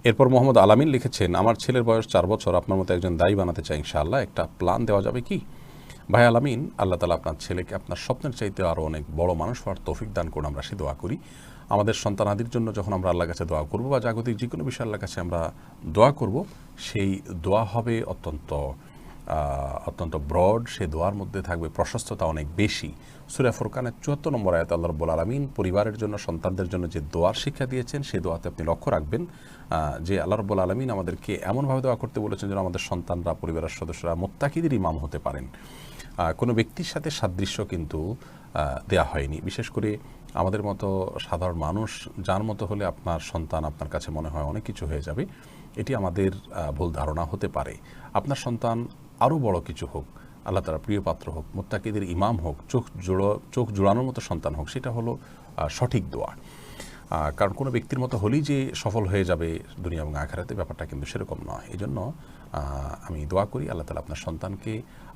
এরপর মোহাম্মদ আলামিন লিখেছেন, আমার ছেলের বয়স 4 বছর, আপনার মতো একজন দায়ী বানাতে চাই ইনশাআল্লাহ, একটা প্ল্যান দেওয়া যাবে কি? ভাই আলামিন, আল্লাহ তালা আপনার ছেলেকে আপনার স্বপ্নের চাইতে আরও অনেক বড় মানুষ হওয়ার তৌফিক দান করুন, আমরা সে দোয়া করি। আমাদের সন্তানাদির জন্য যখন আমরা আল্লাহর কাছে দোয়া করব বা জাগতিক যে কোনো বিষয় আল্লাহর কাছে আমরা দোয়া করব, সেই দোয়া হবে অত্যন্ত ব্রড, সে দোয়ার মধ্যে থাকবে প্রশস্ততা অনেক বেশি। সূরা ফুরকানের ৭৪ নম্বর আয়াতে আল্লাহ রাব্বুল আলামিন পরিবারের জন্য, সন্তানদের জন্য যে দোয়ার শিক্ষা দিয়েছেন, সেই দোয়াতে আপনি লক্ষ্য রাখবেন যে আল্লাহ রাব্বুল আলামিন আমাদেরকে এমনভাবে দোয়া করতে বলেছেন যেন আমাদের সন্তানরা, পরিবারের সদস্যরা মুত্তাকিদের ইমাম হতে পারেন। কোনো ব্যক্তির সাথে সাদৃশ্য কিন্তু দেয়া হয়নি। বিশেষ করে আমাদের মতো সাধারণ মানুষ, যার মতো হলে আপনার সন্তান আপনার কাছে মনে হয় অনেক কিছু হয়ে যাবে, এটি আমাদের ভুল ধারণা হতে পারে। আপনার সন্তান আরও বড় কিছু হোক, আল্লাহ তাআলার প্রিয় পাত্র হোক, মুত্তাকিদের ইমাম হোক, চোখ জোড়ানোর মতো সন্তান হোক, সেটা হলো সঠিক দোয়া। কারণ কোনো ব্যক্তির মতো হলেই যে সফল হয়ে যাবে দুনিয়া এবং আখিরাতে, ব্যাপারটা কিন্তু সেরকম নয়। এই জন্য আমি দোয়া করি আল্লাহ তাআলা আপনার সন্তানকে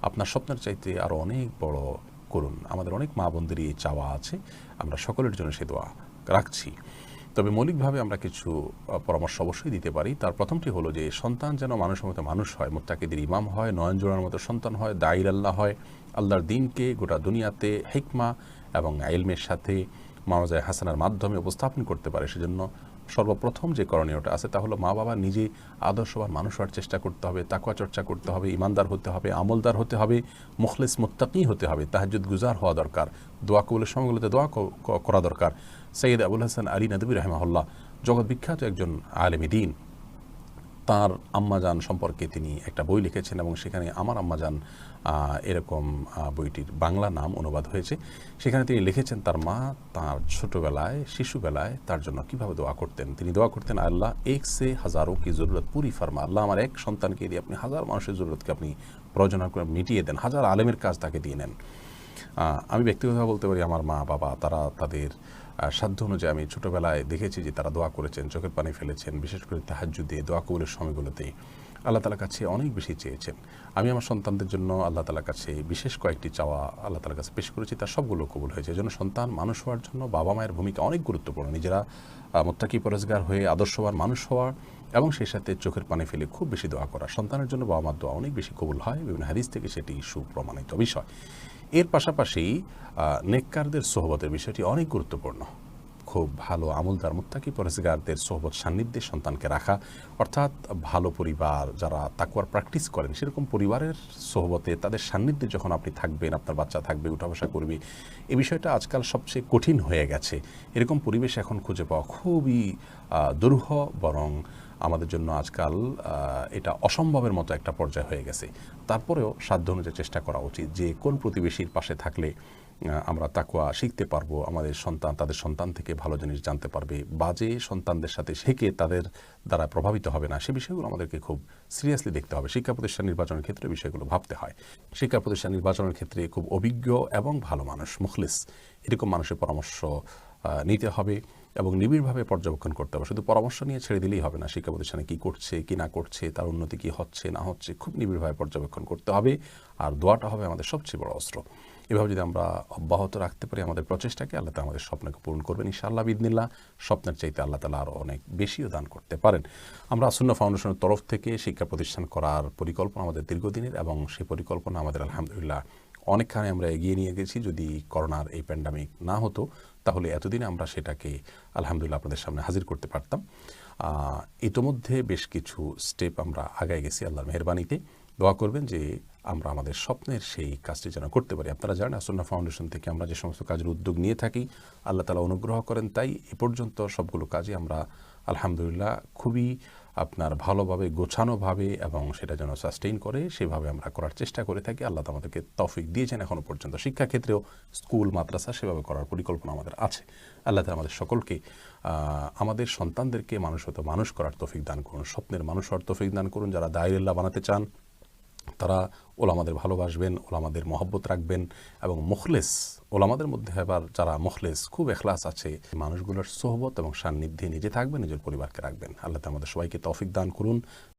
আপনার স্বপ্নের চাইতে আরও অনেক বড় করুন। আমাদের অনেক মা বোনদেরই এই চাওয়া আছে, আমরা সকলের জন্য সে দোয়া রাখছি। তবে মৌলিকভাবে আমরা কিছু পরামর্শ অবশ্যই দিতে পারি। তার প্রথমটি হলো যে সন্তান যেন মানুষের মতো মানুষ হয়, মুত্তাকিদের ইমাম হয়, নয়ন জোড়ার মতো সন্তান হয়, দায়ীর আল্লাহ হয়, আল্লাহর দ্বীনকে গোটা দুনিয়াতে হিকমা এবং ইলমের সাথে মাওয়াজায়ে হাসানার মাধ্যমে উপস্থাপন করতে পারে। সেজন্য সর্বপ্রথম যে করণীয়টা আছে তা হলো মা বাবা নিজে আদর্শবান মানুষ হওয়ার চেষ্টা করতে হবে, তাকওয়া চর্চা করতে হবে, ইমানদার হতে হবে, আমলদার হতে হবে, মুখলিস মুত্তাকি হতে হবে, তাহাজ্জুদ গুজার হওয়া দরকার, দোয়া কবুলের সময়গুলোতে দোয়া করা দরকার। সৈয়দ আবুল হাসান আলী নদভী রাহিমাহুল্লাহ, জগৎ বিখ্যাত একজন আলেমে দ্বীন, তাঁর আম্মাজান সম্পর্কে তিনি একটা বই লিখেছেন এবং সেখানে আমার আম্মাজান এরকম বইটির বাংলা নাম অনুবাদ হয়েছে। সেখানে তিনি লিখেছেন তার মা তাঁর ছোটোবেলায়, শিশুবেলায় তার জন্য কীভাবে দোয়া করতেন। তিনি দোয়া করতেন, আল্লাহ এক সে হাজারোं কি জরুরত পুরি ফারমা, আল্লাহ আমার এক সন্তানকে দিয়ে আপনি হাজার মানুষের জরুরতকে আপনি প্রয়োজন করে মিটিয়ে দেন, হাজার আলেমের কাজ তাকে দিয়ে নেন। আমি ব্যক্তিগতভাবে বলতে পারি, আমার মা বাবা তারা তাদের সাধ্য অনুযায়ী আমি ছোটোবেলায় দেখেছি যে তারা দোয়া করেছেন, চোখের পানি ফেলেছেন, বিশেষ করে তাহাজ্জুদে দোয়া কবুলের সময়গুলোতে আল্লাহ তাআলার কাছে অনেক বেশি চেয়েছেন। আমি আমার সন্তানদের জন্য আল্লাহ তাআলার কাছে বিশেষ কয়েকটি চাওয়া আল্লাহ তাআলার কাছে পেশ করেছি, তার সবগুলো কবুল হয়েছে। এজন্য সন্তান মানুষ হওয়ার জন্য বাবা মায়ের ভূমিকা অনেক গুরুত্বপূর্ণ। নিজেরা মুত্তাকি পরেজগার হয়ে আদর্শবান মানুষ হওয়া এবং সেই সাথে চোখের পানি ফেলে খুব বেশি দোয়া করা। সন্তানের জন্য বাবা মার দোয়া অনেক বেশি কবুল হয়, বিভিন্ন হাদিস থেকে সেটি সুপ্রমাণিত বিষয়। এর পাশাপাশি নেককারদের সোহবতের বিষয়টি অনেক গুরুত্বপূর্ণ। খুব ভালো আমলদার মুত্তাকি পরেজগারদের সোহবত সান্নিধ্যে সন্তানকে রাখা, অর্থাৎ ভালো পরিবার যারা তাকওয়ার প্র্যাকটিস করেন সেরকম পরিবারের সোহবতে, তাদের সান্নিধ্যে যখন আপনি থাকবেন, আপনার বাচ্চা থাকবে, উঠা বসা করবে, এই বিষয়টা আজকাল সবচেয়ে কঠিন হয়ে গেছে। এরকম পরিবেশ এখন খুঁজে পাওয়া খুবই দুরূহ, বরং আমাদের জন্য আজকাল এটা অসম্ভবের মতো একটা পর্যায় হয়ে গেছে। তারপরেও সাধ্য অনুযায়ী চেষ্টা করা উচিত যে কোন প্রতিবেশীর পাশে থাকলে আমরা তাকওয়া শিখতে পারবো, আমাদের সন্তান তাদের সন্তান থেকে ভালো জিনিস জানতে পারবে, বাজে সন্তানদের সাথে শিখে তাদের দ্বারা প্রভাবিত হবে না, সে বিষয়গুলো আমাদেরকে খুব সিরিয়াসলি দেখতে হবে। শিক্ষা প্রতিষ্ঠান নির্বাচনের ক্ষেত্রে বিষয়গুলো ভাবতে হয়। শিক্ষা প্রতিষ্ঠান নির্বাচনের ক্ষেত্রে খুব অভিজ্ঞ এবং ভালো মানুষ, মুখলিস, এরকম মানুষের পরামর্শ নিতে হবে এবং নিবিড়ভাবে পর্যবেক্ষণ করতে হবে। শুধু পরামর্শ নিয়ে ছেড়ে দিলেই হবে না, শিক্ষা প্রতিষ্ঠানে কী করছে কী না করছে, তার উন্নতি কী হচ্ছে না হচ্ছে, খুব নিবিড়ভাবে পর্যবেক্ষণ করতে হবে। আর দোয়াটা হবে আমাদের সবচেয়ে বড় অস্ত্র। এভাবে যদি আমরা অব্যাহত রাখতে পারি আমাদের প্রচেষ্টাকে, আল্লাহ তাআলা আমাদের স্বপ্নকে পূরণ করবেন ইনশাআল্লাহ বিইذনিল্লাহ। স্বপ্নের চাইতে আল্লাহ তাআলা আরও অনেক বেশিও দান করতে পারেন। আমরা সুন্নাহ ফাউন্ডেশনের তরফ থেকে শিক্ষা প্রতিষ্ঠান করার পরিকল্পনা আমাদের দীর্ঘদিনের, এবং সেই পরিকল্পনা আমাদের আলহামদুলিল্লাহ অনেকখানি আমরা এগিয়ে নিয়ে গেছি। যদি করোনার এই প্যান্ডামিক না হতো তাহলে এতদিনে আমরা সেটাকে আলহামদুলিল্লাহ আপনাদের সামনে হাজির করতে পারতাম। ইতোমধ্যে বেশ কিছু স্টেপ আমরা আগায় গেছি আল্লাহর মেহেরবানিতে। দোয়া করবেন যে আমরা আমাদের স্বপ্নের সেই কাজটি যেন করতে পারি। আপনারা জানেন সুন্নাহ ফাউন্ডেশন থেকে আমরা যে সমস্ত কাজের উদ্যোগ নিয়ে থাকি, আল্লাহ তাআলা অনুগ্রহ করেন, তাই এ পর্যন্ত সবগুলো কাজই আমরা আলহামদুলিল্লাহ খুবই ভালোভাবে, গোছানোভাবে এবং সেটা যেন সাস্টেইন করে সেভাবে আমরা করার চেষ্টা করে থাকি। আল্লাহ তাআলা আমাদেরকে তৌফিক দিয়েছেন এখনও পর্যন্ত। শিক্ষাক্ষেত্রেও স্কুল মাদ্রাসা সেভাবে করার পরিকল্পনা আমাদের আছে। আল্লাহ তাআলা আমাদের সকলকে আমাদের সন্তানদেরকে মানুষ করার তৌফিক দান করুন, স্বপ্নের মানুষ হওয়ার তৌফিক দান করুন। যারা দায়ীউল্লাহ বানাতে চান তারা ওলামাদের ভালোবাসবেন, ওলামাদের মহব্বত রাখবেন এবং মুখলেস ওলামাদের মধ্যে আবার যারা মুখলেস, খুব এখলাস আছে, মানুষগুলোর সোহবত এবং সান্নিধ্যে নিজে থাকবেন, নিজের পরিবারকে রাখবেন। আল্লাহ তাআলা আমাদের সবাইকে তৌফিক দান করুন।